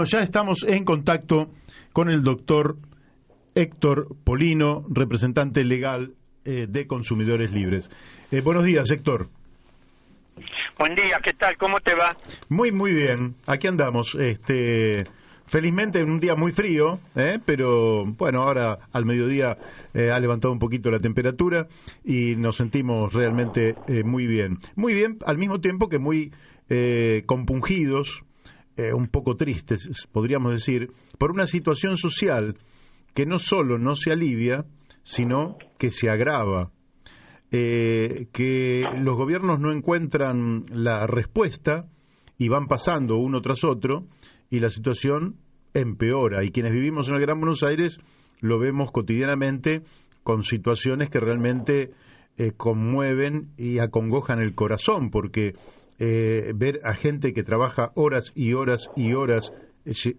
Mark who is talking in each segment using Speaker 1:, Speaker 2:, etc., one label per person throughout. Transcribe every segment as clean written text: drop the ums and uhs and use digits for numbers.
Speaker 1: Ya estamos en contacto con el doctor Héctor Polino, representante legal de Consumidores Libres. Buenos días, Héctor.
Speaker 2: Buen día, ¿qué tal? ¿Cómo te va?
Speaker 1: Muy bien. Aquí andamos. Felizmente en un día muy frío, pero bueno, ahora al mediodía ha levantado un poquito la temperatura y nos sentimos realmente muy bien. Muy bien, al mismo tiempo que muy compungidos, un poco tristes, podríamos decir, por una situación social que no solo no se alivia, sino que se agrava. Que los gobiernos no encuentran la respuesta y van pasando uno tras otro y la situación empeora. Y quienes vivimos en el Gran Buenos Aires lo vemos cotidianamente con situaciones que realmente conmueven y acongojan el corazón, porque ver a gente que trabaja horas y horas y horas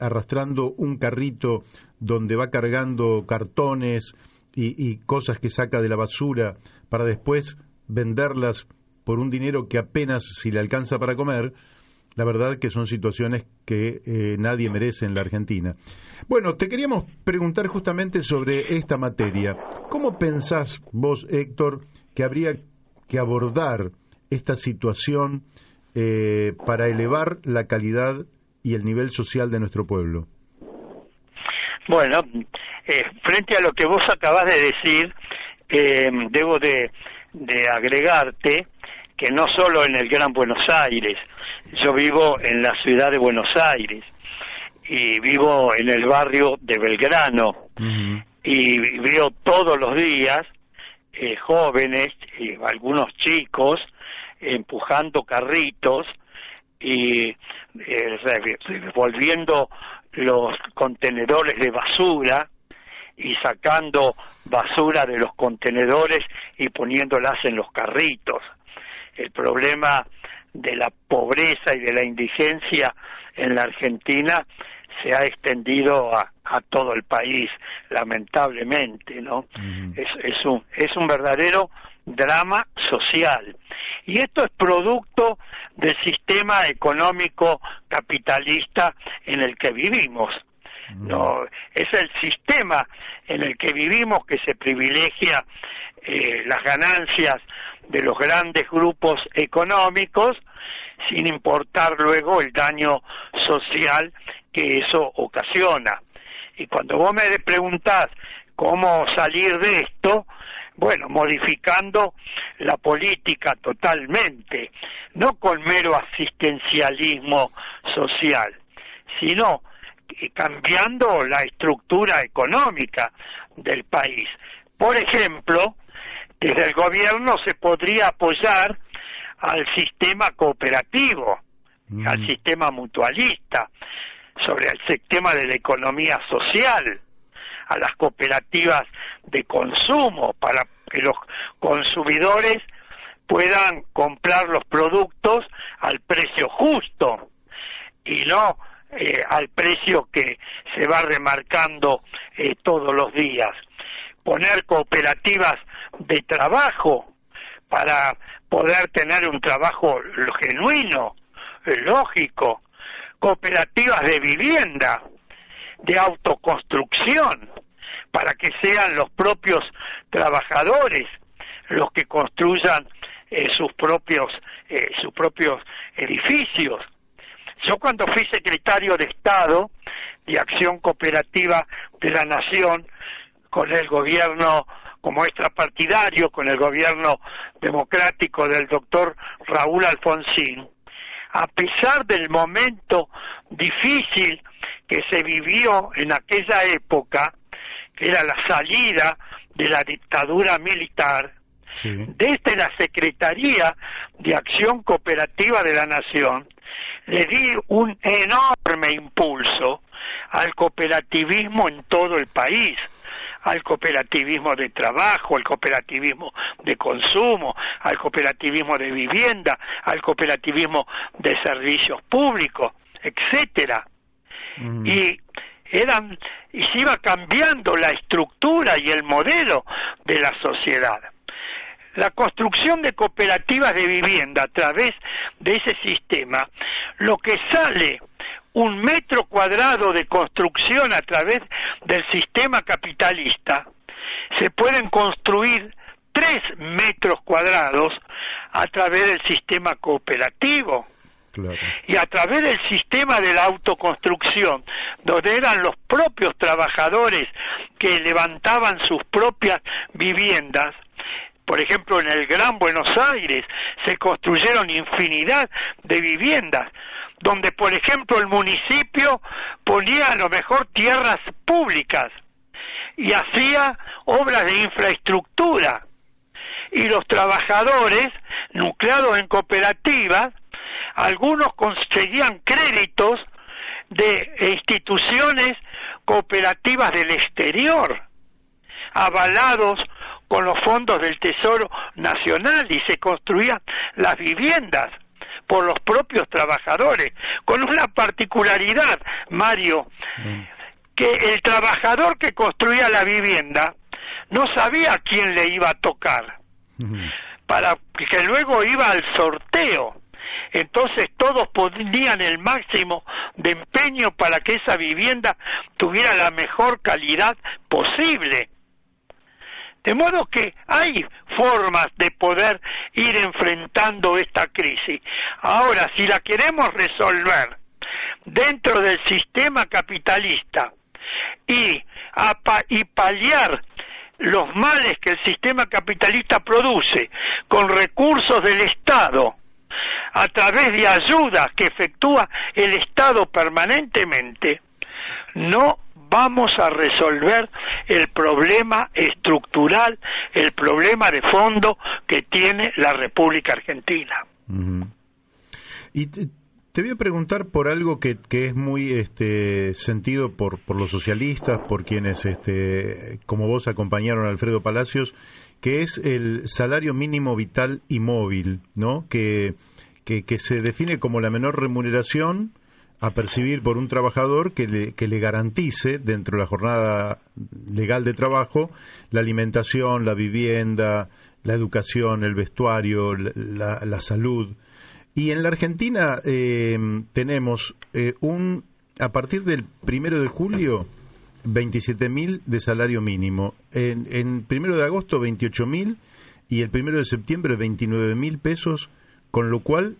Speaker 1: arrastrando un carrito donde va cargando cartones y cosas que saca de la basura para después venderlas por un dinero que apenas si le alcanza para comer, la verdad que son situaciones que nadie merece en la Argentina. Bueno, te queríamos preguntar justamente sobre esta materia. ¿Cómo pensás vos, Héctor, que habría que abordar esta situación para elevar la calidad y el nivel social de nuestro pueblo?
Speaker 2: Bueno, frente a lo que vos acabás de decir, debo de agregarte que no solo en el Gran Buenos Aires, yo vivo en la ciudad de Buenos Aires y vivo en el barrio de Belgrano. Uh-huh. Y veo todos los días jóvenes y algunos chicos empujando carritos y volviendo los contenedores de basura y sacando basura de los contenedores y poniéndolas en los carritos. El problema de la pobreza y de la indigencia en la Argentina se ha extendido a todo el país, lamentablemente, ¿no? Uh-huh. Es un verdadero drama social. Y esto es producto del sistema económico capitalista en el que vivimos. No, es el sistema en el que vivimos que se privilegia las ganancias de los grandes grupos económicos sin importar luego el daño social que eso ocasiona. Y cuando vos me preguntás cómo salir de esto, bueno, modificando la política totalmente, no con mero asistencialismo social, sino cambiando la estructura económica del país. Por ejemplo, desde el gobierno se podría apoyar al sistema cooperativo, al sistema mutualista, sobre el sistema de la economía social, a las cooperativas de consumo, para que los consumidores puedan comprar los productos al precio justo y no al precio que se va remarcando todos los días. Poner cooperativas de trabajo para poder tener un trabajo genuino, lógico, cooperativas de vivienda, de autoconstrucción, para que sean los propios trabajadores los que construyan sus propios edificios. Yo cuando fui secretario de Estado de Acción Cooperativa de la Nación, con el gobierno como extrapartidario, con el gobierno democrático del doctor Raúl Alfonsín, a pesar del momento difícil que se vivió en aquella época, que era la salida de la dictadura militar, sí, desde la Secretaría de Acción Cooperativa de la Nación, le di un enorme impulso al cooperativismo en todo el país, al cooperativismo de trabajo, al cooperativismo de consumo, al cooperativismo de vivienda, al cooperativismo de servicios públicos, etcétera. Y se iba cambiando la estructura y el modelo de la sociedad. La construcción de cooperativas de vivienda a través de ese sistema, lo que sale un metro cuadrado de construcción a través del sistema capitalista, se pueden construir 3 metros cuadrados a través del sistema cooperativo. Claro. Y a través del sistema de la autoconstrucción, donde eran los propios trabajadores que levantaban sus propias viviendas. Por ejemplo, en el Gran Buenos Aires se construyeron infinidad de viviendas, donde, por ejemplo, el municipio ponía a lo mejor tierras públicas y hacía obras de infraestructura. Y los trabajadores, nucleados en cooperativas, algunos conseguían créditos de instituciones cooperativas del exterior, avalados con los fondos del Tesoro Nacional, y se construían las viviendas por los propios trabajadores, con una particularidad, Mario, que el trabajador que construía la vivienda no sabía a quién le iba a tocar, para que luego iba al sorteo. Entonces todos ponían el máximo de empeño para que esa vivienda tuviera la mejor calidad posible. De modo que hay formas de poder ir enfrentando esta crisis. Ahora, si la queremos resolver dentro del sistema capitalista y paliar los males que el sistema capitalista produce con recursos del Estado, a través de ayudas que efectúa el Estado permanentemente, no vamos a resolver el problema estructural, el problema de fondo que tiene la República Argentina.
Speaker 1: Y te voy a preguntar por algo que es muy sentido por los socialistas, por quienes como vos acompañaron a Alfredo Palacios, que es el salario mínimo vital y móvil, ¿no? Que se define como la menor remuneración a percibir por un trabajador que le garantice, dentro de la jornada legal de trabajo, la alimentación, la vivienda, la educación, el vestuario, la salud. Y en la Argentina tenemos a partir del 1 de julio, 27.000 de salario mínimo. En 1 de agosto, 28.000, y el 1 de septiembre, 29.000 pesos, con lo cual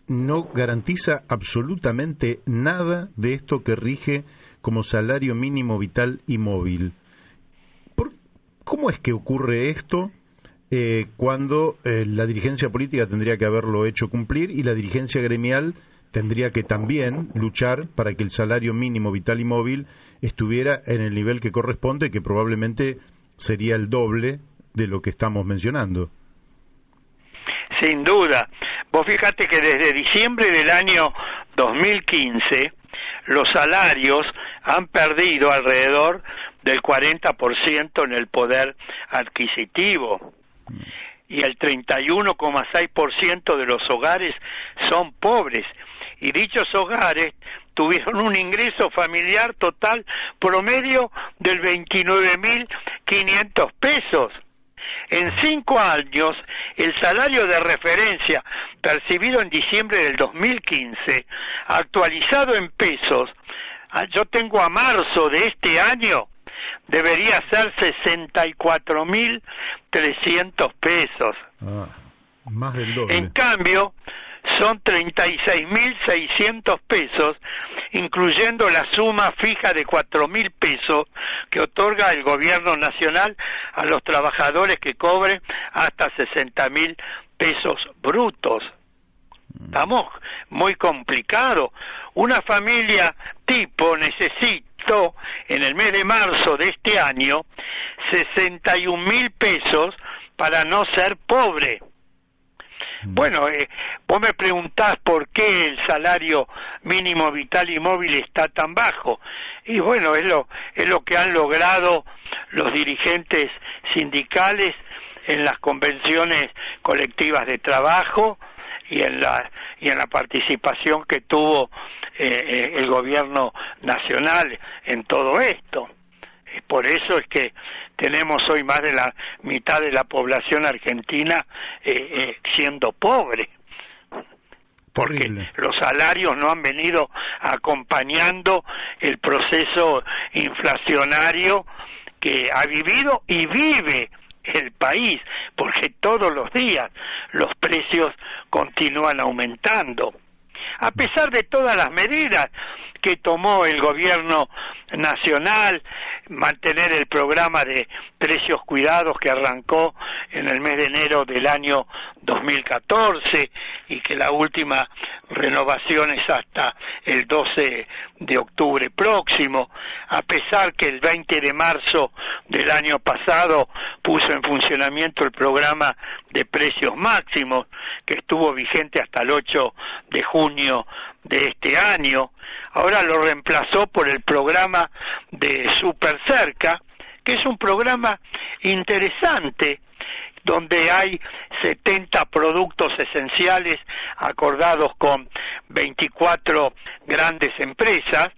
Speaker 1: no garantiza absolutamente nada de esto que rige como salario mínimo vital y móvil. ¿Cómo es que ocurre esto cuando la dirigencia política tendría que haberlo hecho cumplir y la dirigencia gremial tendría que también luchar para que el salario mínimo vital y móvil estuviera en el nivel que corresponde, que probablemente sería el doble de lo que estamos mencionando?
Speaker 2: Sin duda. Vos fíjate que desde diciembre del año 2015 los salarios han perdido alrededor del 40% en el poder adquisitivo y el 31,6% de los hogares son pobres, y dichos hogares tuvieron un ingreso familiar total promedio del 29.500 pesos. En 5 años, el salario de referencia percibido en diciembre del 2015, actualizado en pesos, yo tengo a marzo de este año, debería ser 64.300 pesos.
Speaker 1: Más del doble.
Speaker 2: En cambio, son 36.600 pesos, incluyendo la suma fija de 4.000 pesos que otorga el gobierno nacional a los trabajadores que cobren hasta 60.000 pesos brutos. Estamos muy complicados. Una familia tipo necesitó en el mes de marzo de este año 61.000 pesos para no ser pobre. Bueno, vos me preguntás por qué el salario mínimo vital y móvil está tan bajo. Y bueno, es lo que han logrado los dirigentes sindicales en las convenciones colectivas de trabajo y en la participación que tuvo el gobierno nacional en todo esto. Por eso es que tenemos hoy más de la mitad de la población argentina siendo pobre. porque
Speaker 1: Terrible.
Speaker 2: los salarios no han venido acompañando el proceso inflacionario que ha vivido y vive el país, porque todos los días los precios continúan aumentando. A pesar de todas las medidas que tomó el gobierno nacional, mantener el programa de precios cuidados que arrancó en el mes de enero del año 2014 y que la última renovación es hasta el 12 de octubre próximo, a pesar que el 20 de marzo del año pasado puso en funcionamiento el programa de precios máximos, que estuvo vigente hasta el 8 de junio de este año. Ahora lo reemplazó por el programa de Super Cerca, que es un programa interesante, donde hay 70 productos esenciales acordados con 24 grandes empresas,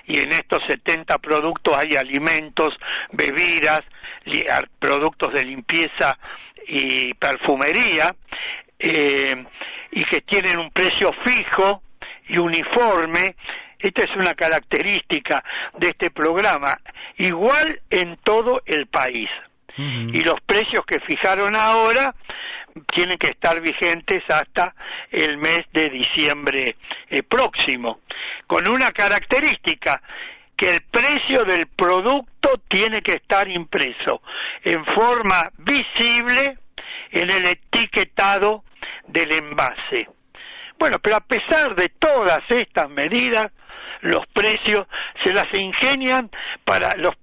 Speaker 2: y en estos 70 productos hay alimentos, bebidas, productos de limpieza y perfumería, y que tienen un precio fijo y uniforme. Esta es una característica de este programa, igual en todo el país. Y los precios que fijaron ahora tienen que estar vigentes hasta el mes de diciembre próximo, con una característica, que el precio del producto tiene que estar impreso en forma visible en el etiquetado del envase. Bueno, pero a pesar de todas estas medidas, los precios se las ingenian para los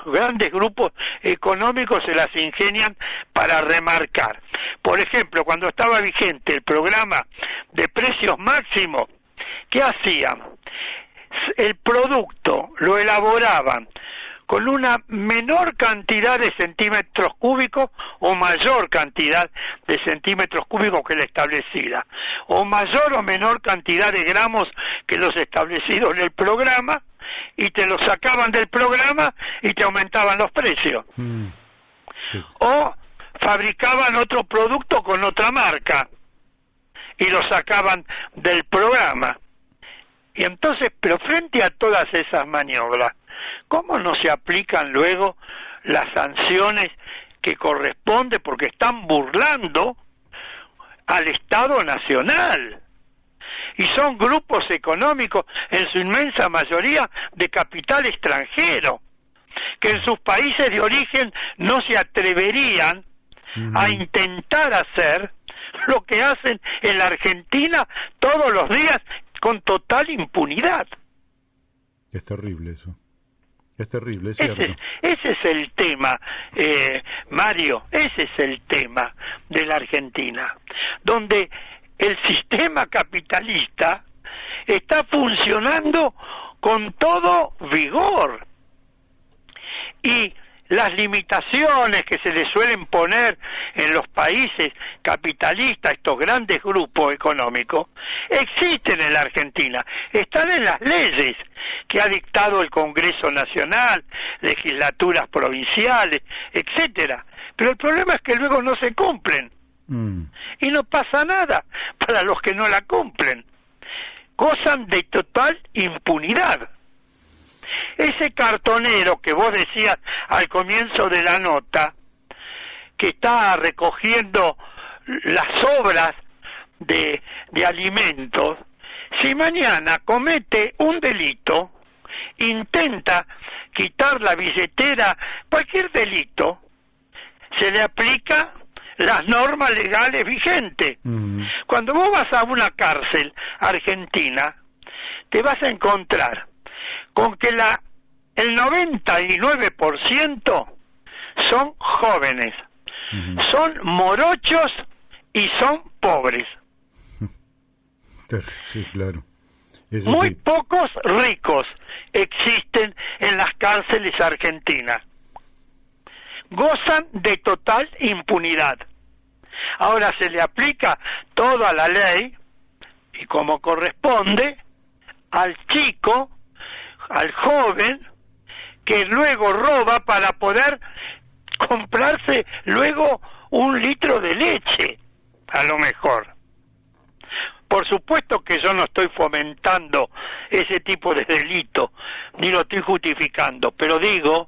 Speaker 2: grandes grupos económicos, se las ingenian para remarcar. Por ejemplo, cuando estaba vigente el programa de precios máximos, ¿qué hacían? El producto lo elaboraban con una menor cantidad de centímetros cúbicos o mayor cantidad de centímetros cúbicos que la establecida, o mayor o menor cantidad de gramos que los establecidos en el programa, y te lo sacaban del programa y te aumentaban los precios.
Speaker 1: Sí.
Speaker 2: O fabricaban otro producto con otra marca y lo sacaban del programa. Y entonces, pero frente a todas esas maniobras, ¿cómo no se aplican luego las sanciones que corresponden? Porque están burlando al Estado Nacional. Y son grupos económicos, en su inmensa mayoría, de capital extranjero, que en sus países de origen no se atreverían a intentar hacer lo que hacen en la Argentina todos los días con total impunidad.
Speaker 1: Es terrible eso. Es terrible, es cierto.
Speaker 2: Ese es el tema, Mario, ese es el tema de la Argentina, donde el sistema capitalista está funcionando con todo vigor, y las limitaciones que se le suelen poner en los países capitalistas, estos grandes grupos económicos, existen en la Argentina, están en las leyes que ha dictado el Congreso Nacional, legislaturas provinciales, etcétera. Pero el problema es que luego no se cumplen. Y no pasa nada para los que no la cumplen. Gozan de total impunidad. Ese cartonero que vos decías al comienzo de la nota, que está recogiendo las sobras de alimentos, si mañana comete un delito, intenta quitar la billetera, cualquier delito, se le aplica las normas legales vigentes. Cuando vos vas a una cárcel argentina, te vas a encontrar con que el 99% son jóvenes, son morochos y son pobres.
Speaker 1: Sí, claro.
Speaker 2: Muy pocos ricos existen en las cárceles argentinas. Gozan de total impunidad. Ahora se le aplica toda la ley, y como corresponde, al chico, al joven, que luego roba para poder comprarse luego 1 litro de leche, a lo mejor. Por supuesto que yo no estoy fomentando ese tipo de delito, ni lo estoy justificando, pero digo,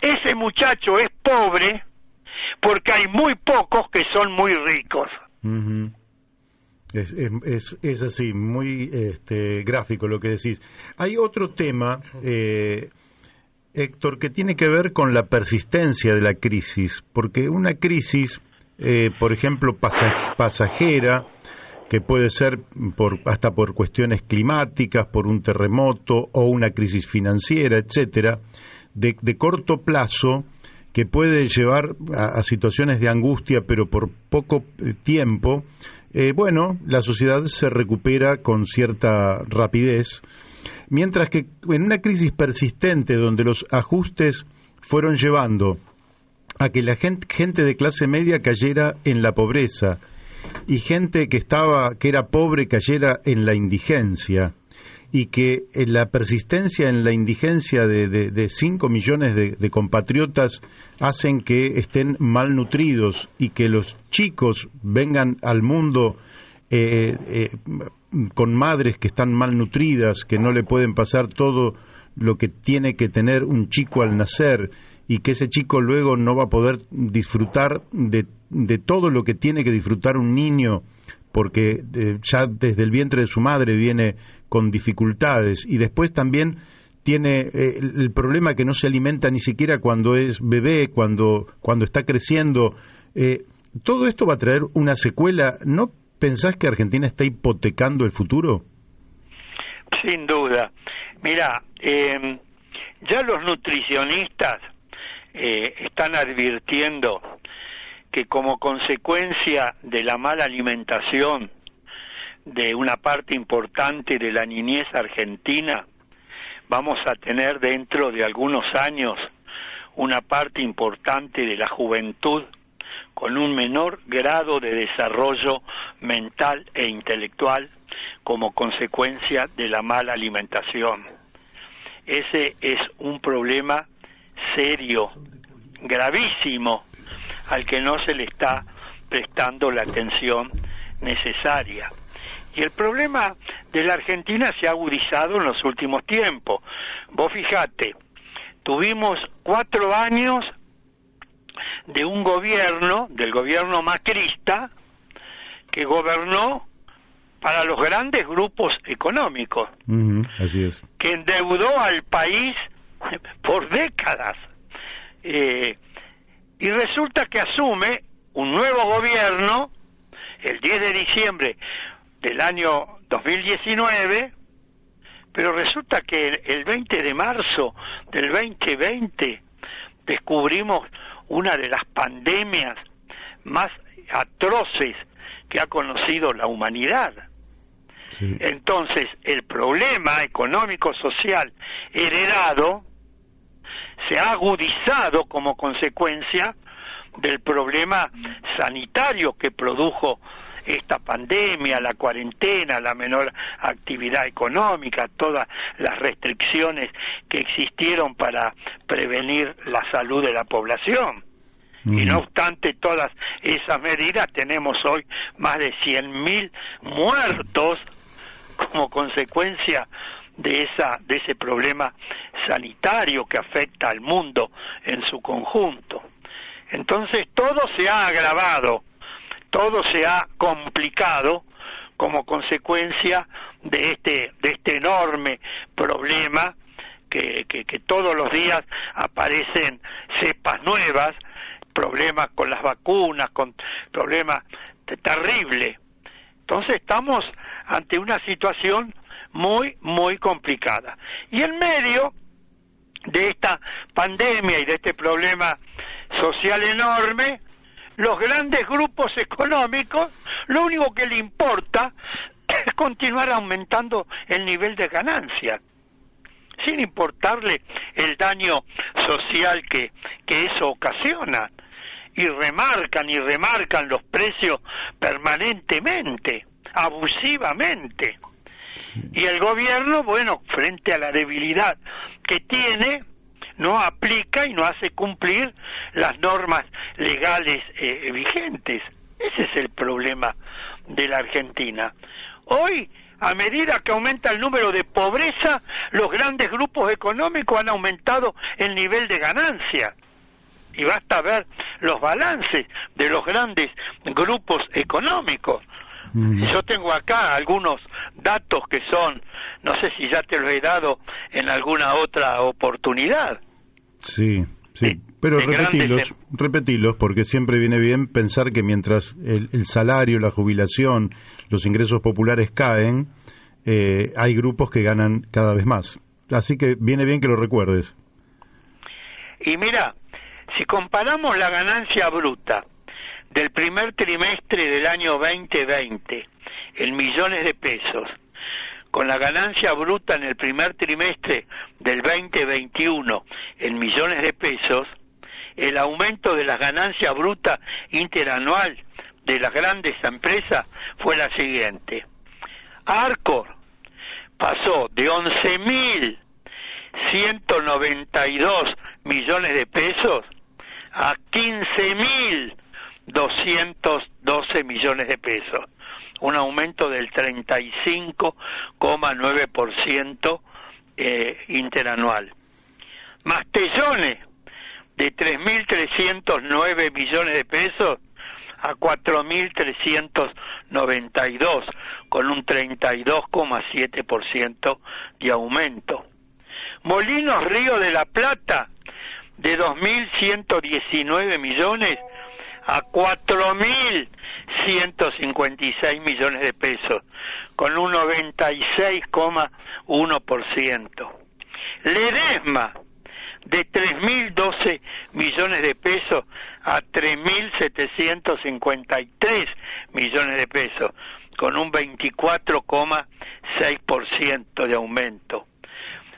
Speaker 2: ese muchacho es pobre porque hay muy pocos que son muy ricos.
Speaker 1: Uh-huh. Es así, muy gráfico lo que decís. Hay otro tema, Héctor, que tiene que ver con la persistencia de la crisis, porque una crisis, por ejemplo, pasajera, que puede ser hasta por cuestiones climáticas, por un terremoto o una crisis financiera, etcétera, de corto plazo, que puede llevar a situaciones de angustia, pero por poco tiempo, la sociedad se recupera con cierta rapidez, mientras que en una crisis persistente donde los ajustes fueron llevando a que la gente de clase media cayera en la pobreza y gente que era pobre cayera en la indigencia, y que la persistencia en la indigencia de 5 millones de compatriotas hacen que estén malnutridos y que los chicos vengan al mundo con madres que están malnutridas, que no le pueden pasar todo lo que tiene que tener un chico al nacer, y que ese chico luego no va a poder disfrutar de todo lo que tiene que disfrutar un niño, porque ya desde el vientre de su madre viene con dificultades, y después también tiene el problema que no se alimenta ni siquiera cuando es bebé, cuando está creciendo. Todo esto va a traer una secuela. ¿No pensás que Argentina está hipotecando el futuro?
Speaker 2: Sin duda. Mira, ya los nutricionistas están advirtiendo que como consecuencia de la mala alimentación de una parte importante de la niñez argentina, vamos a tener dentro de algunos años una parte importante de la juventud con un menor grado de desarrollo mental e intelectual como consecuencia de la mala alimentación. Ese es un problema serio, gravísimo, al que no se le está prestando la atención necesaria. Y el problema de la Argentina se ha agudizado en los últimos tiempos. Vos fijate, tuvimos 4 años de un gobierno, del gobierno macrista, que gobernó para los grandes grupos económicos,
Speaker 1: así es,
Speaker 2: que endeudó al país por décadas. Y resulta que asume un nuevo gobierno el 10 de diciembre del año 2019, pero resulta que el 20 de marzo del 2020 descubrimos una de las pandemias más atroces que ha conocido la humanidad. Sí. Entonces, el problema económico-social heredado se ha agudizado como consecuencia del problema sanitario que produjo esta pandemia, la cuarentena, la menor actividad económica, todas las restricciones que existieron para prevenir la salud de la población. Y no obstante todas esas medidas, tenemos hoy más de 100.000 muertos como consecuencia de ese problema sanitario que afecta al mundo en su conjunto. Entonces todo se ha agravado, todo se ha complicado como consecuencia de este enorme problema que todos los días aparecen cepas nuevas, problemas con las vacunas, con problemas terribles. Entonces estamos ante una situación muy, muy complicada. Y en medio de esta pandemia y de este problema social enorme, los grandes grupos económicos, lo único que le importa es continuar aumentando el nivel de ganancia, sin importarle el daño social que eso ocasiona. Y remarcan los precios permanentemente, abusivamente. Y el gobierno, frente a la debilidad que tiene, no aplica y no hace cumplir las normas legales vigentes. Ese es el problema de la Argentina. Hoy, a medida que aumenta el número de pobreza, los grandes grupos económicos han aumentado el nivel de ganancia. Y basta ver los balances de los grandes grupos económicos. Yo tengo acá algunos datos que son, no sé si ya te los he dado en alguna otra oportunidad.
Speaker 1: Sí, pero repetilos, porque siempre viene bien pensar que mientras el salario, la jubilación, los ingresos populares caen, hay grupos que ganan cada vez más. Así que viene bien que lo recuerdes.
Speaker 2: Y mira, si comparamos la ganancia bruta del primer trimestre del año 2020 en millones de pesos con la ganancia bruta en el primer trimestre del 2021 en millones de pesos, el aumento de las ganancias brutas interanual de las grandes empresas fue la siguiente. Arcor pasó de 11.192 millones de pesos a 15.212 millones de pesos, un aumento del 35,9% interanual. Mastellones, de 3.309 millones de pesos a 4.392, con un 32,7% de aumento. Molinos Río de la Plata, de 2.119 millones a 4.156 millones de pesos, con un 96,1%. Ledesma, de 3.012 millones de pesos a 3.753 millones de pesos, con un 24,6% de aumento.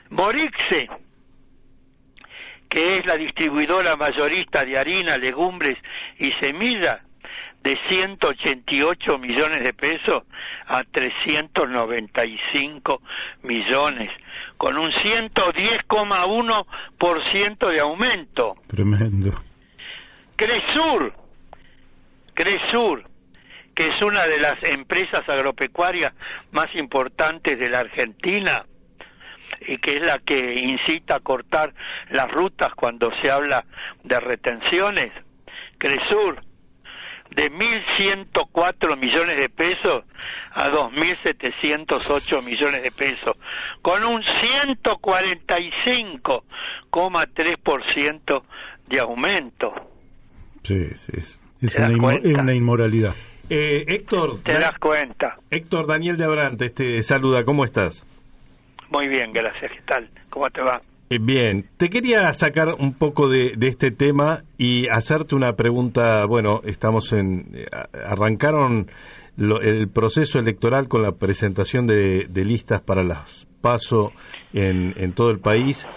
Speaker 2: Morixe, que es la distribuidora mayorista de harina, legumbres y semillas, de 188 millones de pesos a 395 millones, con un 110,1% de aumento.
Speaker 1: Tremendo.
Speaker 2: Cresur, que es una de las empresas agropecuarias más importantes de la Argentina, y que es la que incita a cortar las rutas cuando se habla de retenciones. Cresur, de 1.104 millones de pesos a 2.708 millones de pesos, con un 145,3% de aumento.
Speaker 1: Sí, es una inmoralidad.
Speaker 3: Héctor,
Speaker 2: ¿te das cuenta?
Speaker 3: Héctor, Daniel de Abrante, saluda, ¿cómo estás?
Speaker 2: Muy bien, gracias. ¿Qué tal? ¿Cómo te va?
Speaker 3: Bien, te quería sacar un poco de este tema y hacerte una pregunta. Bueno, arrancaron el proceso electoral con la presentación de listas para las PASO en todo el país,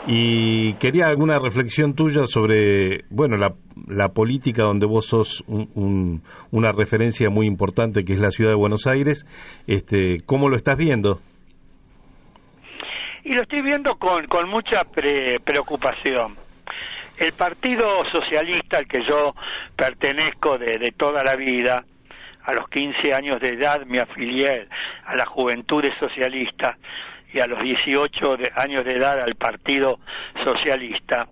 Speaker 3: y quería alguna reflexión tuya sobre, bueno, la política donde vos sos una referencia muy importante, que es la ciudad de Buenos Aires. ¿Cómo lo estás viendo?
Speaker 2: Y lo estoy viendo con mucha preocupación. El Partido Socialista, al que yo pertenezco de toda la vida, a los 15 años de edad me afilié a las Juventudes Socialistas y a los 18 años de edad al Partido Socialista,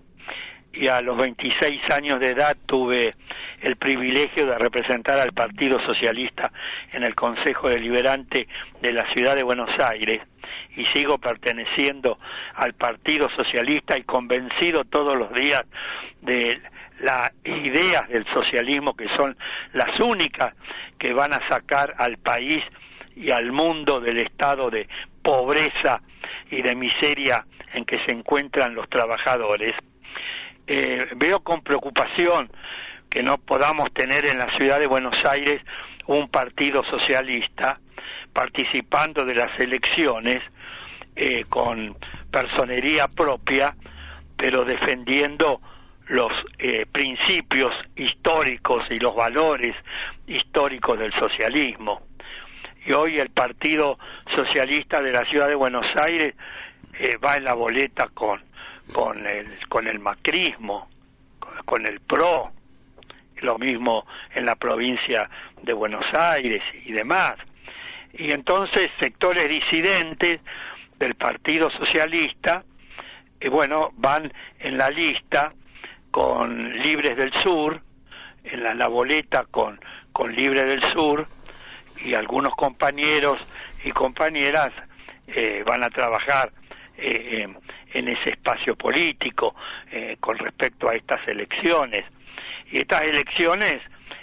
Speaker 2: y a los 26 años de edad tuve el privilegio de representar al Partido Socialista en el Consejo Deliberante de la Ciudad de Buenos Aires, y sigo perteneciendo al Partido Socialista y convencido todos los días de las ideas del socialismo, que son las únicas que van a sacar al país y al mundo del estado de pobreza y de miseria en que se encuentran los trabajadores. Veo con preocupación que no podamos tener en la ciudad de Buenos Aires un partido socialista participando de las elecciones con personería propia, pero defendiendo los principios históricos y los valores históricos del socialismo. Y hoy el Partido Socialista de la Ciudad de Buenos Aires va en la boleta con el macrismo, con el PRO, lo mismo en la provincia de Buenos Aires y demás. Y entonces sectores disidentes del Partido Socialista, van en la lista con Libres del Sur, en la boleta con Libres del Sur, y algunos compañeros y compañeras van a trabajar en ese espacio político con respecto a estas elecciones. Y estas elecciones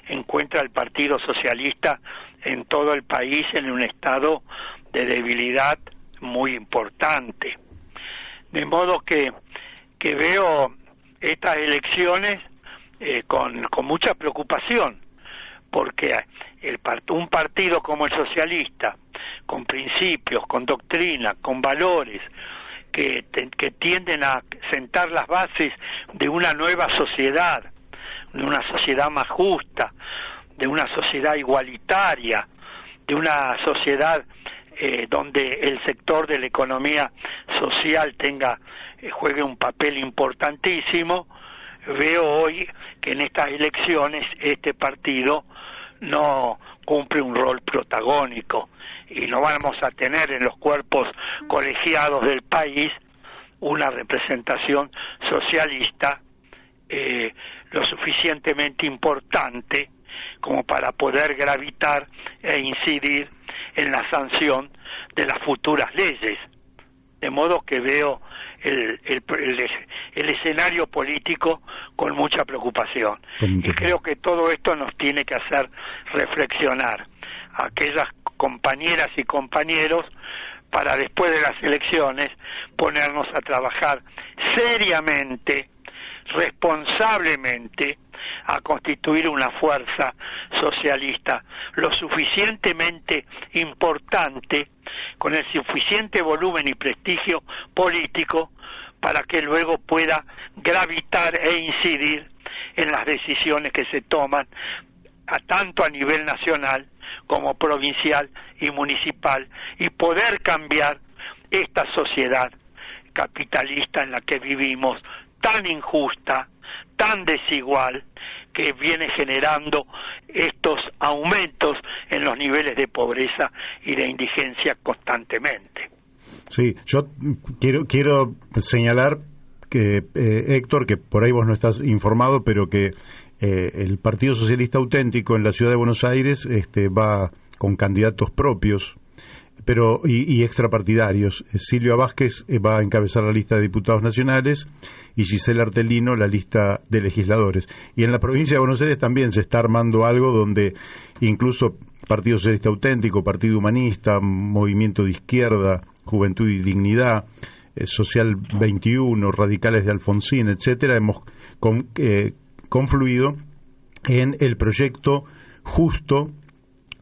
Speaker 2: encuentra al Partido Socialista en todo el país en un estado de debilidad muy importante. De modo que veo estas elecciones con mucha preocupación, porque un partido como el socialista, con principios, con doctrina, con valores, que tienden a sentar las bases de una nueva sociedad, de una sociedad más justa, de una sociedad igualitaria, de una sociedad donde el sector de la economía social juegue un papel importantísimo. Veo hoy que en estas elecciones este partido no cumple un rol protagónico y no vamos a tener en los cuerpos colegiados del país una representación socialista lo suficientemente importante como para poder gravitar e incidir en la sanción de las futuras leyes. De modo que veo el escenario político con mucha preocupación. Y creo que todo esto nos tiene que hacer reflexionar a aquellas compañeras y compañeros para después de las elecciones ponernos a trabajar seriamente, responsablemente, a constituir una fuerza socialista lo suficientemente importante, con el suficiente volumen y prestigio político para que luego pueda gravitar e incidir en las decisiones que se toman tanto a nivel nacional como provincial y municipal, y poder cambiar esta sociedad capitalista en la que vivimos, tan injusta, tan desigual, que viene generando estos aumentos en los niveles de pobreza y de indigencia constantemente.
Speaker 1: Sí, yo quiero señalar que, Héctor, que por ahí vos no estás informado, pero que el Partido Socialista Auténtico en la Ciudad de Buenos Aires va con candidatos propios y extrapartidarios. Silvia Vázquez va a encabezar la lista de diputados nacionales y Gisela Artelino la lista de legisladores. Y en la provincia de Buenos Aires también se está armando algo donde incluso Partido Socialista Auténtico, Partido Humanista, Movimiento de Izquierda, Juventud y Dignidad, Social 21, Radicales de Alfonsín, etcétera, hemos confluido en el proyecto justo,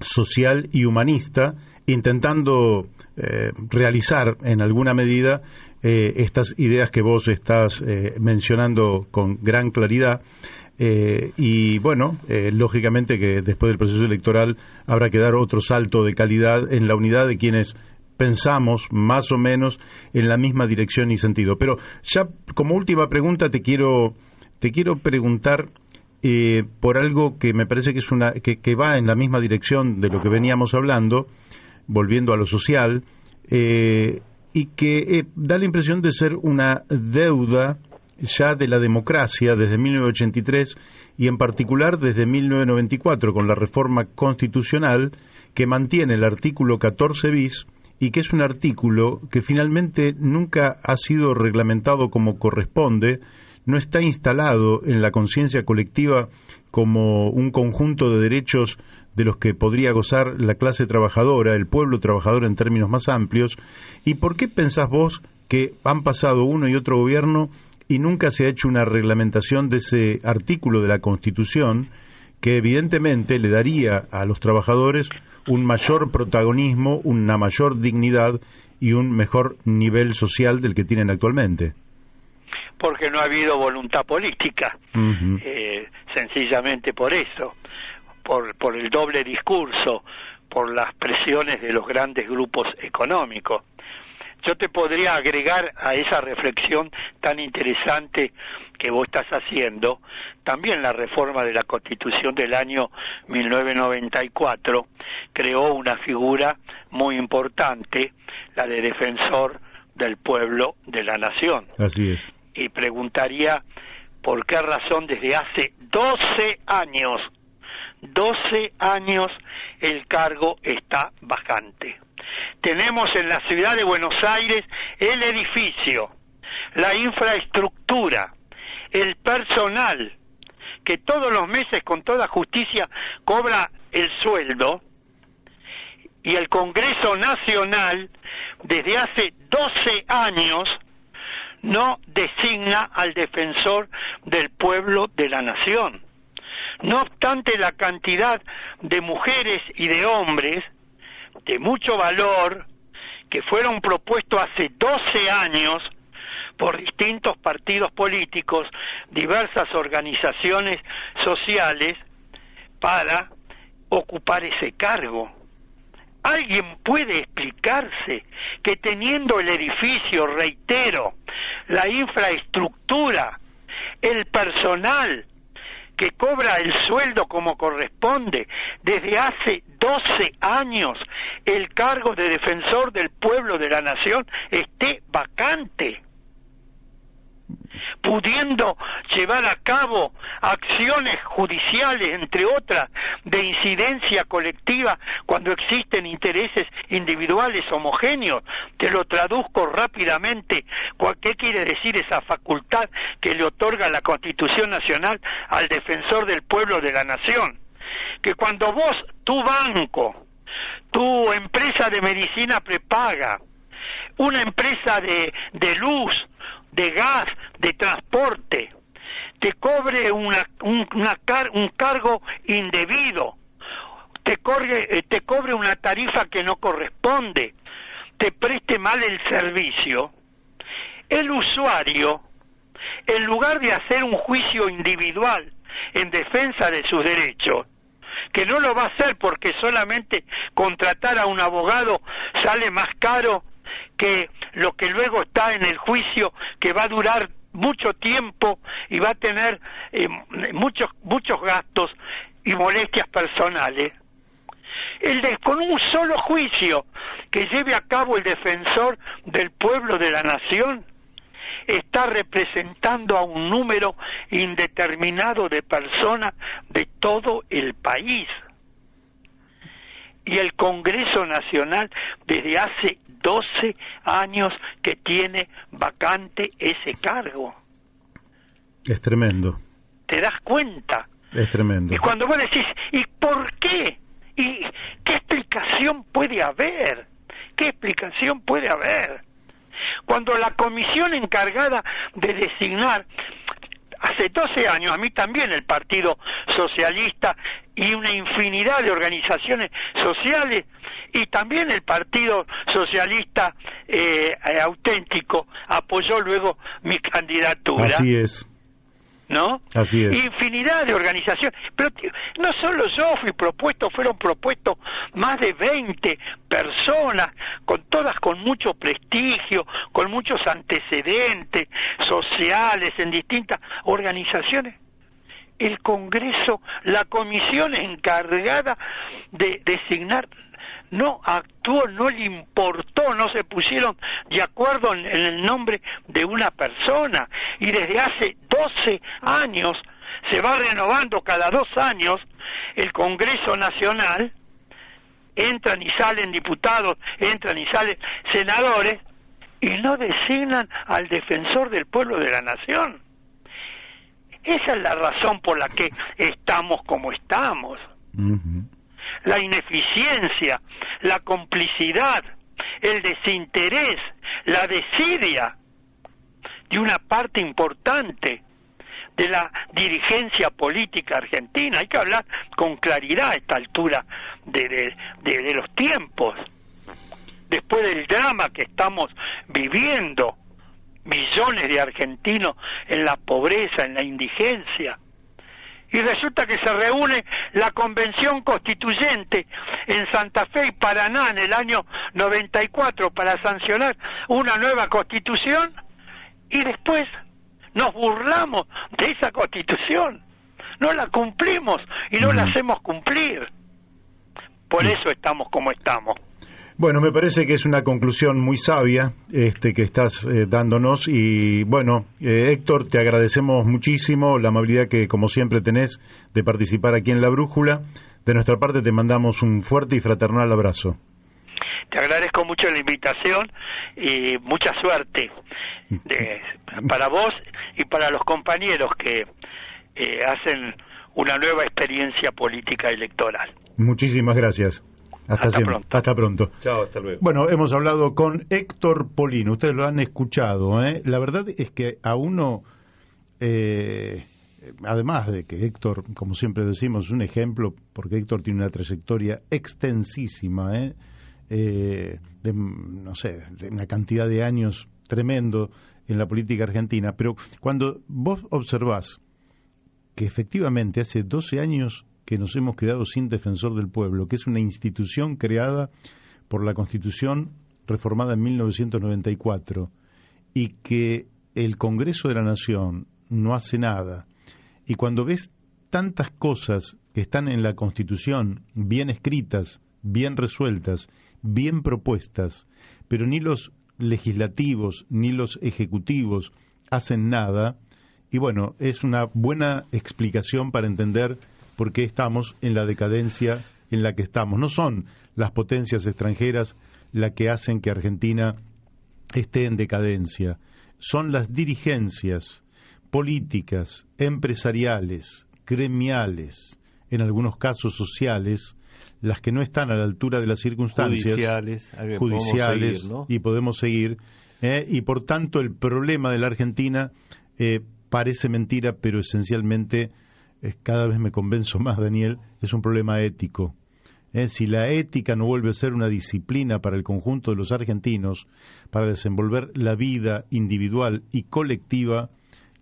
Speaker 1: social y humanista, intentando realizar en alguna medida estas ideas que vos estás mencionando con gran claridad. Y bueno, lógicamente que después del proceso electoral habrá que dar otro salto de calidad en la unidad de quienes pensamos más o menos en la misma dirección y sentido. Pero ya como última pregunta te quiero preguntar por algo que me parece que es que va en la misma dirección de lo que veníamos hablando, volviendo a lo social, y que da la impresión de ser una deuda ya de la democracia desde 1983 y en particular desde 1994 con la reforma constitucional que mantiene el artículo 14 bis y que es un artículo que finalmente nunca ha sido reglamentado como corresponde, no está instalado en la conciencia colectiva como un conjunto de derechos de los que podría gozar la clase trabajadora, el pueblo trabajador en términos más amplios. ¿Y por qué pensás vos que han pasado uno y otro gobierno y nunca se ha hecho una reglamentación de ese artículo de la Constitución que evidentemente le daría a los trabajadores un mayor protagonismo, una mayor dignidad y un mejor nivel social del que tienen actualmente?
Speaker 2: Porque no ha habido voluntad política, sencillamente por eso, por el doble discurso, por las presiones de los grandes grupos económicos. Yo te podría agregar a esa reflexión tan interesante que vos estás haciendo, también la reforma de la Constitución del año 1994 creó una figura muy importante, la de defensor del pueblo de la nación.
Speaker 1: Así es.
Speaker 2: Y preguntaría por qué razón desde hace 12 años el cargo está vacante. Tenemos en la ciudad de Buenos Aires el edificio, la infraestructura, el personal, que todos los meses con toda justicia cobra el sueldo, y el Congreso Nacional desde hace 12 años no designa al defensor del pueblo de la nación. No obstante la cantidad de mujeres y de hombres de mucho valor que fueron propuestos hace 12 años por distintos partidos políticos, diversas organizaciones sociales, para ocupar ese cargo. ¿Alguien puede explicarse que teniendo el edificio, reitero, la infraestructura, el personal que cobra el sueldo como corresponde, desde hace 12 años el cargo de defensor del pueblo de la nación esté vacante, pudiendo llevar a cabo acciones judiciales, entre otras, de incidencia colectiva cuando existen intereses individuales homogéneos? Te lo traduzco rápidamente. ¿Qué quiere decir esa facultad que le otorga la Constitución Nacional al defensor del pueblo de la nación? Que cuando vos, tu banco, tu empresa de medicina prepaga, una empresa de luz, de gas, de transporte, te cobre un cargo indebido, te cobre una tarifa que no corresponde, te preste mal el servicio, el usuario, en lugar de hacer un juicio individual en defensa de sus derechos, que no lo va a hacer porque solamente contratar a un abogado sale más caro que lo que luego está en el juicio, que va a durar mucho tiempo y va a tener muchos gastos y molestias personales. Con un solo juicio que lleve a cabo el defensor del pueblo de la nación, está representando a un número indeterminado de personas de todo el país. Y el Congreso Nacional desde hace 12 años que tiene vacante ese cargo.
Speaker 1: Es tremendo.
Speaker 2: ¿Te das cuenta?
Speaker 1: Es tremendo.
Speaker 2: Y cuando vos decís, ¿y por qué? ¿Y qué explicación puede haber? ¿Qué explicación puede haber? Cuando la comisión encargada de designar, hace 12 años, a mí también el Partido Socialista y una infinidad de organizaciones sociales, y también el Partido Socialista auténtico apoyó luego mi candidatura.
Speaker 1: Así es.
Speaker 2: ¿No?
Speaker 1: Así es.
Speaker 2: Infinidad de organizaciones, pero no solo yo fui propuesto, fueron propuestos más de 20 personas, todas con mucho prestigio, con muchos antecedentes sociales en distintas organizaciones. El Congreso, la comisión encargada de designar, no actuó, no le importó, no se pusieron de acuerdo en el nombre de una persona, y desde hace 12 años se va renovando cada 2 años el Congreso Nacional, entran y salen diputados, entran y salen senadores, y no designan al defensor del pueblo de la nación. Esa es la razón por la que estamos como estamos.
Speaker 1: Uh-huh.
Speaker 2: La ineficiencia, la complicidad, el desinterés, la desidia de una parte importante de la dirigencia política argentina. Hay que hablar con claridad a esta altura de los tiempos. Después del drama que estamos viviendo, millones de argentinos en la pobreza, en la indigencia. Y resulta que se reúne la Convención Constituyente en Santa Fe y Paraná en el año 94 para sancionar una nueva Constitución, y después nos burlamos de esa Constitución, no la cumplimos y no la hacemos cumplir. Por eso estamos como estamos.
Speaker 1: Bueno, me parece que es una conclusión muy sabia que estás dándonos y bueno, Héctor, te agradecemos muchísimo la amabilidad que como siempre tenés de participar aquí en La Brújula. De nuestra parte te mandamos un fuerte y fraternal abrazo.
Speaker 2: Te agradezco mucho la invitación y mucha suerte para vos y para los compañeros que hacen una nueva experiencia política electoral.
Speaker 1: Muchísimas gracias. Hasta pronto. Hasta pronto.
Speaker 3: Chao, hasta luego.
Speaker 1: Bueno, hemos hablado con Héctor Polino. Ustedes lo han escuchado, ¿eh? La verdad es que a uno, además de que Héctor, como siempre decimos, es un ejemplo, porque Héctor tiene una trayectoria extensísima, de una cantidad de años tremendo en la política argentina. Pero cuando vos observás que efectivamente hace 12 años que nos hemos quedado sin defensor del pueblo, que es una institución creada por la Constitución reformada en 1994 y que el Congreso de la Nación no hace nada, y cuando ves tantas cosas que están en la Constitución bien escritas, bien resueltas, bien propuestas, pero ni los legislativos ni los ejecutivos hacen nada, y bueno, es una buena explicación para entender por qué estamos en la decadencia en la que estamos. No son las potencias extranjeras las que hacen que Argentina esté en decadencia, son las dirigencias políticas, empresariales, gremiales, en algunos casos sociales, las que no están a la altura de las circunstancias, judiciales seguir, ¿no? Y podemos seguir, y por tanto el problema de la Argentina parece mentira, pero esencialmente cada vez me convenzo más, Daniel, es un problema ético. Si la ética no vuelve a ser una disciplina para el conjunto de los argentinos, para desenvolver la vida individual y colectiva,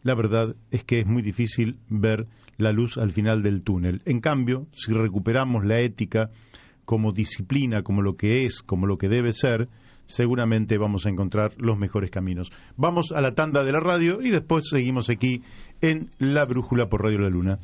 Speaker 1: la verdad es que es muy difícil ver la luz al final del túnel. En cambio, si recuperamos la ética como disciplina, como lo que es, como lo que debe ser, seguramente vamos a encontrar los mejores caminos. Vamos a la tanda de la radio y después seguimos aquí en La Brújula por Radio La Luna.